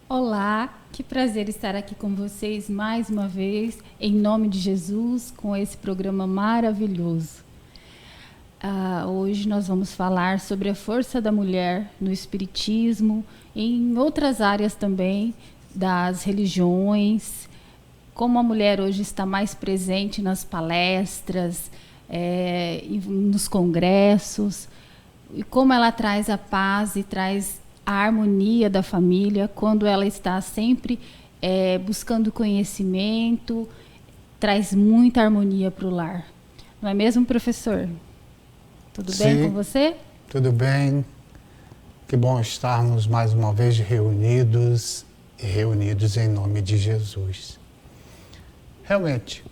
Olá, que prazer estar aqui com vocês mais uma vez, em nome de Jesus, com esse programa maravilhoso. Hoje nós vamos falar sobre a força da mulher no espiritismo, em outras áreas também das religiões, como a mulher hoje está mais presente nas palestras, nos congressos, e como ela traz a paz e traz a harmonia da família, quando ela está sempre buscando conhecimento, traz muita harmonia para o lar. Não é mesmo, professor? Tudo bem com você? Tudo bem. Que bom estarmos mais uma vez reunidos em nome de Jesus. Realmente,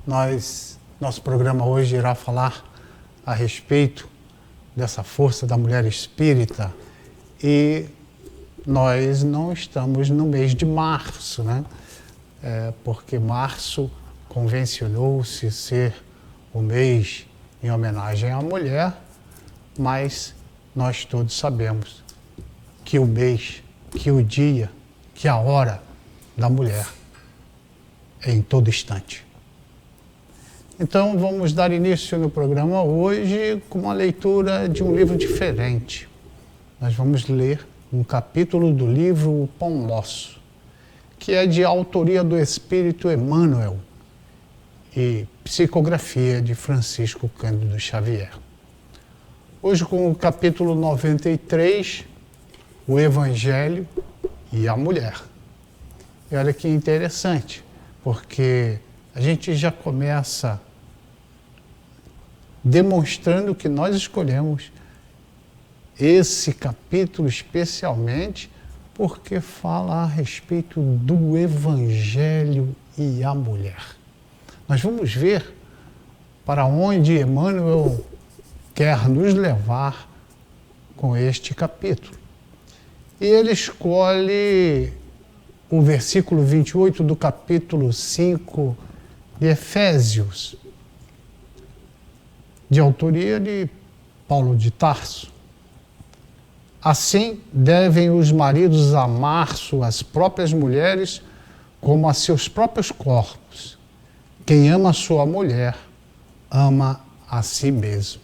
nosso programa hoje irá falar a respeito dessa força da mulher espírita e nós não estamos no mês de março, né? Porque março convencionou-se ser o mês em homenagem à mulher, mas nós todos sabemos que o mês, que o dia, que a hora da mulher é em todo instante. Então vamos dar início no programa hoje com uma leitura de um livro diferente. Nós vamos ler um capítulo do livro O Pão Nosso, que é de autoria do Espírito Emmanuel e psicografia de Francisco Cândido Xavier. Hoje com o capítulo 93, o Evangelho e a Mulher. E olha que interessante, porque a gente já começa demonstrando que nós escolhemos esse capítulo especialmente porque fala a respeito do Evangelho e a mulher. Nós vamos ver para onde Emmanuel quer nos levar com este capítulo. E ele escolhe o versículo 28 do capítulo 5 de Efésios, de autoria de Paulo de Tarso. Assim, devem os maridos amar suas próprias mulheres como a seus próprios corpos. Quem ama sua mulher, ama a si mesmo.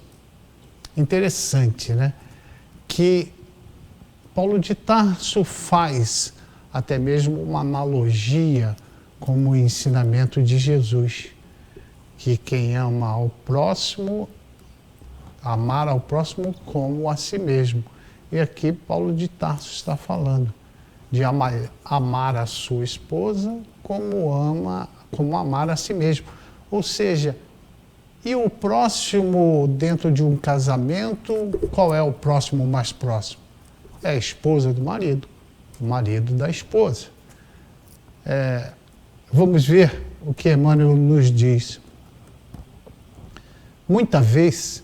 Interessante, né? Que Paulo de Tarso faz até mesmo uma analogia com o ensinamento de Jesus, que quem ama ao próximo, amar ao próximo como a si mesmo. E aqui Paulo de Tarso está falando de amar a sua esposa como amar a si mesmo. Ou seja, e o próximo dentro de um casamento, qual é o próximo mais próximo? É a esposa do marido, o marido da esposa. Vamos ver o que Emmanuel nos diz. Muita vez,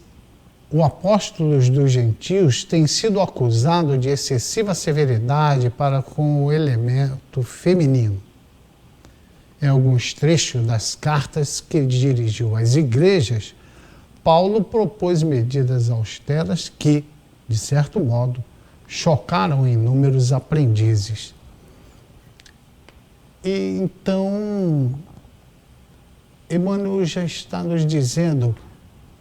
o apóstolo dos gentios tem sido acusado de excessiva severidade para com o elemento feminino. Em alguns trechos das cartas que dirigiu às igrejas, Paulo propôs medidas austeras que, de certo modo, chocaram inúmeros aprendizes. E então, Emmanuel já está nos dizendo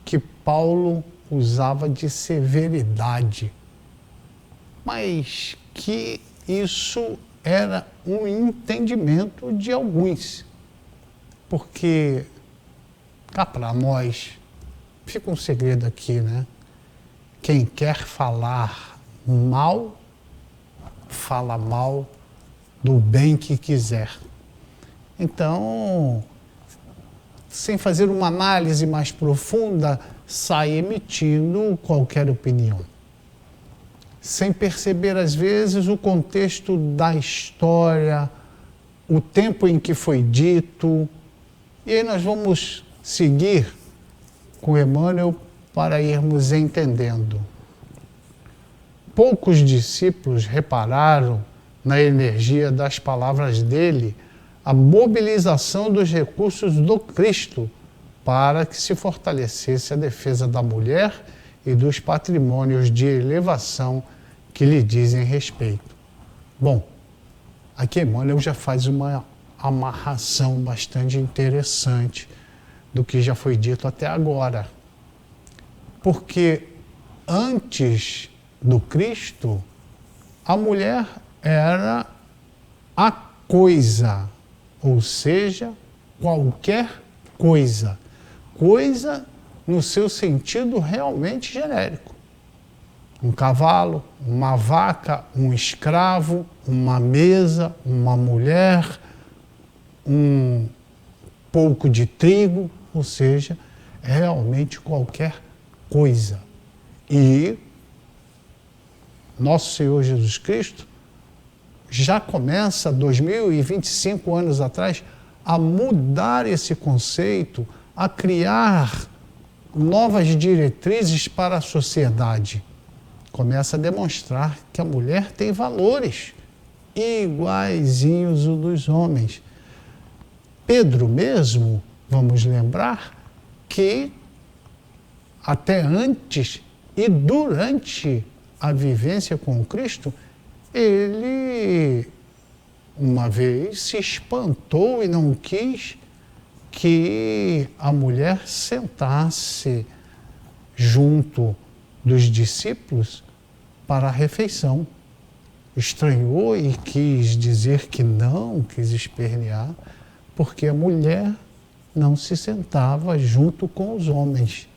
que Paulo usava de severidade, mas que isso era um entendimento de alguns, porque cá para nós fica um segredo aqui, né? Quem quer falar mal, fala mal do bem que quiser. Então, sem fazer uma análise mais profunda, sai emitindo qualquer opinião. Sem perceber, às vezes, o contexto da história, o tempo em que foi dito. E aí nós vamos seguir com Emmanuel para irmos entendendo. Poucos discípulos repararam na energia das palavras dele a mobilização dos recursos do Cristo para que se fortalecesse a defesa da mulher e dos patrimônios de elevação que lhe dizem respeito. Bom, Aqui Emmanuel já faz uma amarração bastante interessante do que já foi dito até agora. Porque antes do Cristo, a mulher era a coisa, ou seja, qualquer coisa. Coisa no seu sentido realmente genérico. Um cavalo, uma vaca, um escravo, uma mesa, uma mulher, um pouco de trigo, ou seja, realmente qualquer coisa. E nosso Senhor Jesus Cristo já começa, 2025 anos atrás, a mudar esse conceito, a criar novas diretrizes para a sociedade. Começa a demonstrar que a mulher tem valores iguaizinhos os dos homens. Pedro mesmo, vamos lembrar, que até antes e durante a vivência com Cristo, ele uma vez se espantou e não quis que a mulher sentasse junto dos discípulos para a refeição. Estranhou e quis dizer que não, quis espernear, porque a mulher não se sentava junto com os homens.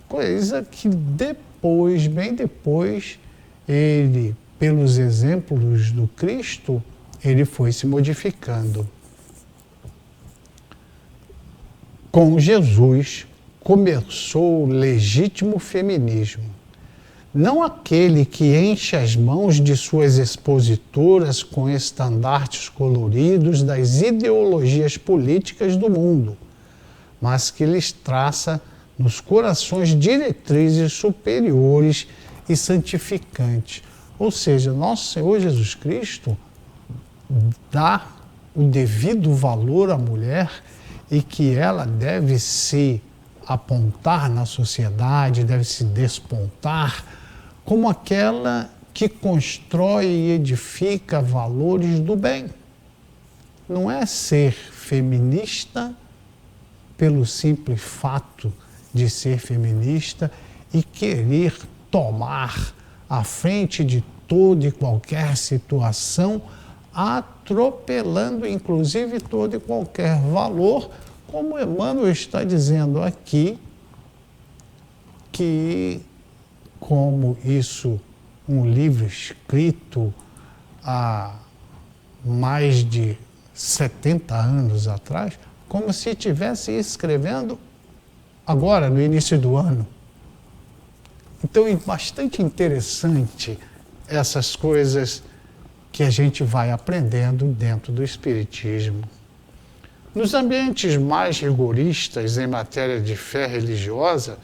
Coisa que depois, bem depois, ele, pelos exemplos do Cristo, ele foi se modificando. Com Jesus começou o legítimo feminismo. Não aquele que enche as mãos de suas expositoras com estandartes coloridos das ideologias políticas do mundo, mas que lhes traça nos corações diretrizes superiores e santificantes. Ou seja, nosso Senhor Jesus Cristo dá o devido valor à mulher e que ela deve se apontar na sociedade, deve se despontar como aquela que constrói e edifica valores do bem. Não é ser feminista pelo simples fato de ser feminista e querer tomar a frente de toda e qualquer situação, atropelando inclusive todo e qualquer valor, como Emmanuel está dizendo aqui, que como isso, um livro escrito há mais de 70 anos atrás, como se estivesse escrevendo agora, no início do ano. Então é bastante interessante essas coisas que a gente vai aprendendo dentro do Espiritismo. Nos ambientes mais rigoristas em matéria de fé religiosa,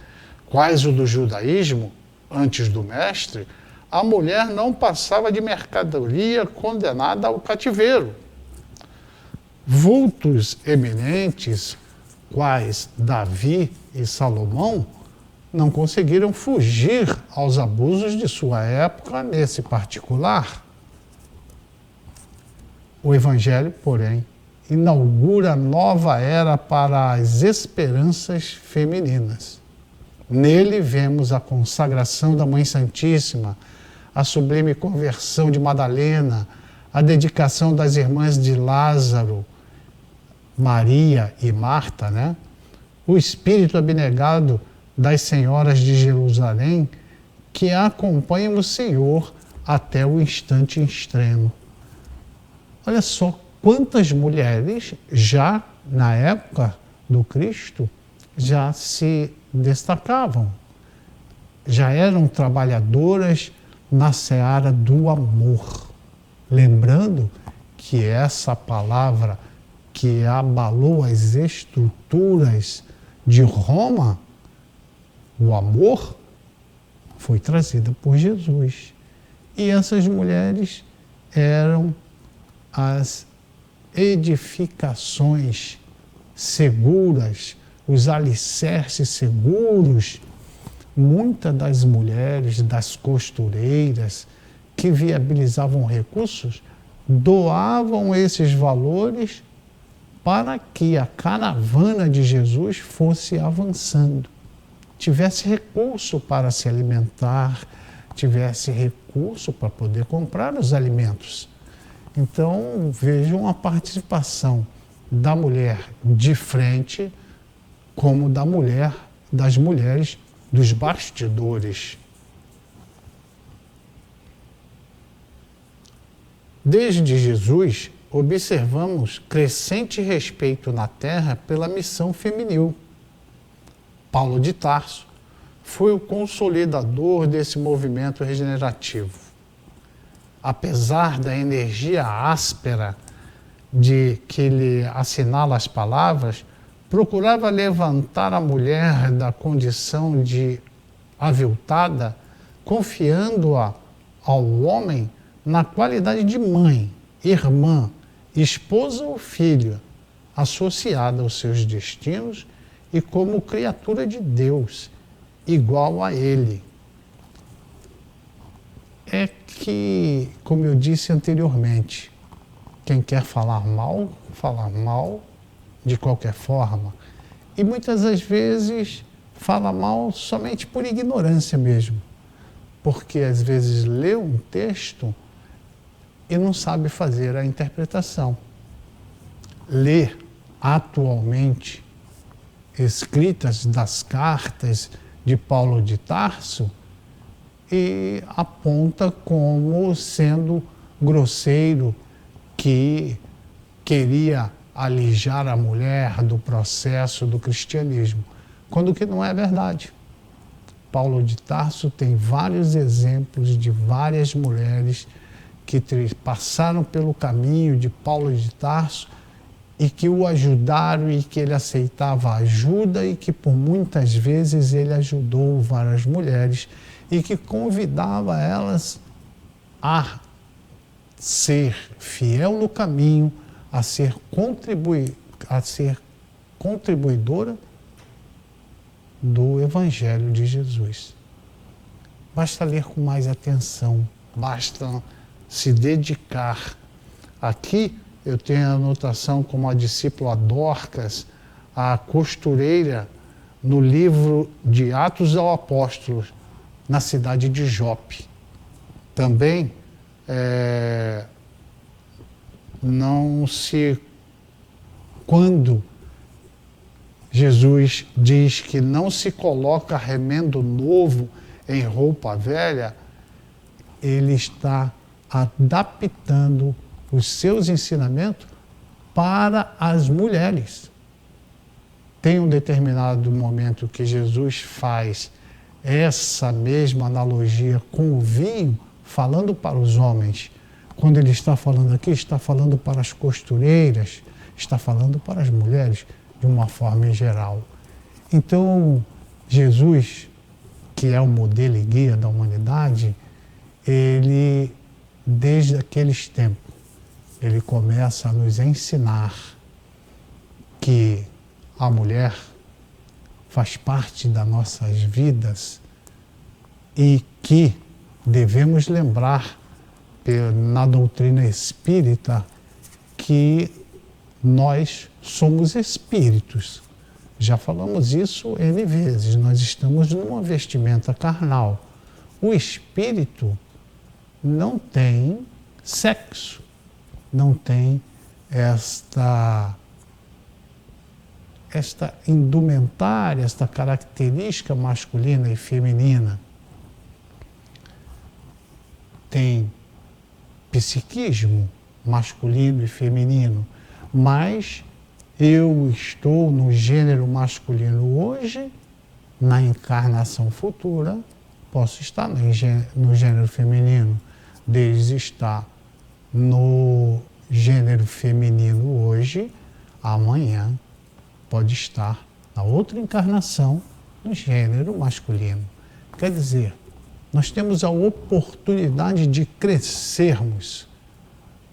quais o do judaísmo, antes do mestre, a mulher não passava de mercadoria condenada ao cativeiro. Vultos eminentes, quais Davi e Salomão, não conseguiram fugir aos abusos de sua época nesse particular. O Evangelho, porém, inaugura nova era para as esperanças femininas. Nele vemos a consagração da Mãe Santíssima, a sublime conversão de Madalena, a dedicação das irmãs de Lázaro, Maria e Marta, né? O espírito abnegado das senhoras de Jerusalém, que acompanham o Senhor até o instante extremo. Olha só quantas mulheres já na época do Cristo já se destacavam, já eram trabalhadoras na seara do amor. Lembrando que essa palavra que abalou as estruturas de Roma, o amor, foi trazida por Jesus. E essas mulheres eram as edificações seguras, os alicerces seguros. Muitas das mulheres, das costureiras, que viabilizavam recursos, doavam esses valores para que a caravana de Jesus fosse avançando, tivesse recurso para se alimentar, tivesse recurso para poder comprar os alimentos. Então, vejam a participação da mulher de frente, como das mulheres dos bastidores. Desde Jesus, observamos crescente respeito na terra pela missão feminil. Paulo de Tarso foi o consolidador desse movimento regenerativo. Apesar da energia áspera de que ele assinala as palavras, procurava levantar a mulher da condição de aviltada, confiando-a ao homem na qualidade de mãe, irmã, esposa ou filha, associada aos seus destinos e como criatura de Deus, igual a Ele. É que, como eu disse anteriormente, quem quer falar mal de qualquer forma. E muitas das vezes fala mal somente por ignorância mesmo. Porque às vezes lê um texto e não sabe fazer a interpretação. Lê atualmente escritas das cartas de Paulo de Tarso e aponta como sendo grosseiro, que queria alijar a mulher do processo do cristianismo, quando que não é verdade. Paulo de Tarso tem vários exemplos de várias mulheres que passaram pelo caminho de Paulo de Tarso e que o ajudaram e que ele aceitava ajuda e que por muitas vezes ele ajudou várias mulheres e que convidava elas a ser fiel no caminho, a ser contribuidora do Evangelho de Jesus. Basta ler com mais atenção, basta se dedicar. Aqui eu tenho a anotação como a discípula Dorcas, a costureira, no livro de Atos aos Apóstolos, na cidade de Jope. Também quando Jesus diz que não se coloca remendo novo em roupa velha, ele está adaptando os seus ensinamentos para as mulheres. Tem um determinado momento que Jesus faz essa mesma analogia com o vinho, falando para os homens. Quando ele está falando aqui, está falando para as costureiras, está falando para as mulheres, de uma forma em geral. Então, Jesus, que é o modelo e guia da humanidade, ele, desde aqueles tempos, ele começa a nos ensinar que a mulher faz parte das nossas vidas e que devemos lembrar na doutrina espírita que nós somos espíritos. Já falamos isso N vezes, nós estamos numa vestimenta carnal. O espírito não tem sexo, não tem esta indumentária, esta característica masculina e feminina. Tem psiquismo masculino e feminino, mas eu estou no gênero masculino hoje, na encarnação futura, posso estar no gênero feminino, desde estar no gênero feminino hoje, amanhã pode estar na outra encarnação no gênero masculino. Quer dizer, nós temos a oportunidade de crescermos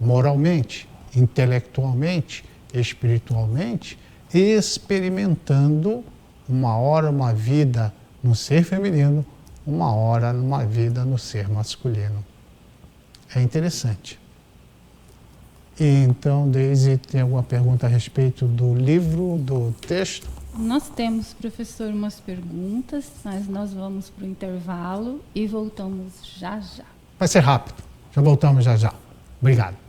moralmente, intelectualmente, espiritualmente, experimentando uma hora uma vida no ser feminino, uma hora numa vida no ser masculino. É interessante. E então, Deise, tem alguma pergunta a respeito do livro, do texto? Nós temos, professor, umas perguntas, mas nós vamos para o intervalo e voltamos já já. Vai ser rápido. Já voltamos já já. Obrigado.